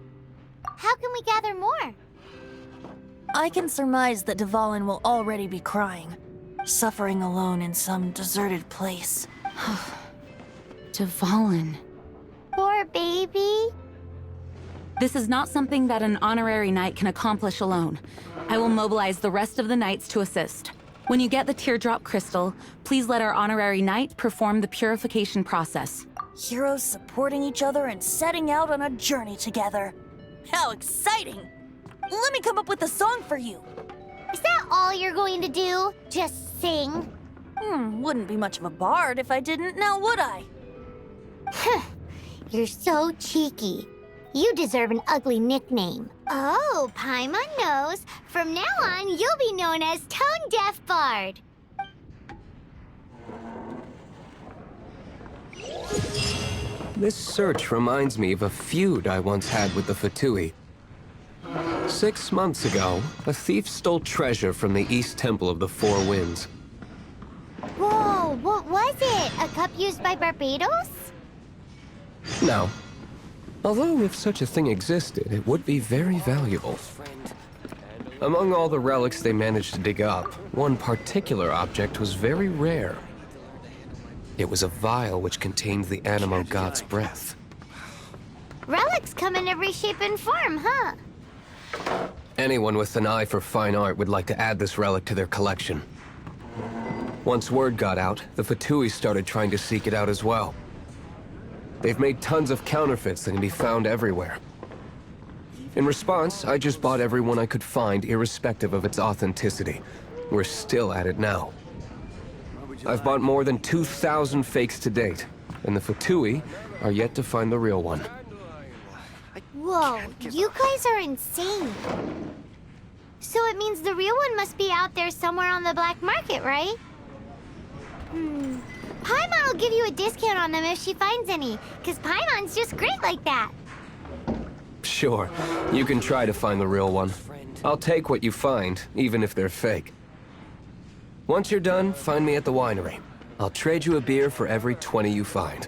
How can we gather more? I can surmise that Dvalin will already be crying, suffering alone in some deserted place. Dvalin. Poor baby. This is not something that an honorary knight can accomplish alone. I will mobilize the rest of the knights to assist. When you get the teardrop crystal, please let our honorary knight perform the purification process. Heroes supporting each other and setting out on a journey together. How exciting! Let me come up with a song for you. Is that all you're going to do? Just sing? Wouldn't be much of a bard if I didn't, now would I? You're so cheeky. You deserve an ugly nickname. Oh, Paimon knows. From now on, you'll be known as Tone Deaf Bard. This search reminds me of a feud I once had with the Fatui. 6 months ago, a thief stole treasure from the East Temple of the Four Winds. Whoa, what was it? A cup used by Barbados? No. Although if such a thing existed, it would be very valuable. Among all the relics they managed to dig up, one particular object was very rare. It was a vial which contained the Animo god's breath. Relics come in every shape and form, huh? Anyone with an eye for fine art would like to add this relic to their collection. Once word got out, the Fatui started trying to seek it out as well. They've made tons of counterfeits that can be found everywhere. In response, I just bought every one I could find, irrespective of its authenticity. We're still at it now. I've bought more than 2,000 fakes to date, and the Fatui are yet to find the real one. Whoa, you guys are insane. So it means the real one must be out there somewhere on the black market, right? Paimon will give you a discount on them if she finds any, because Paimon's just great like that. Sure, you can try to find the real one. I'll take what you find, even if they're fake. Once you're done, find me at the winery. I'll trade you a beer for every 20 you find.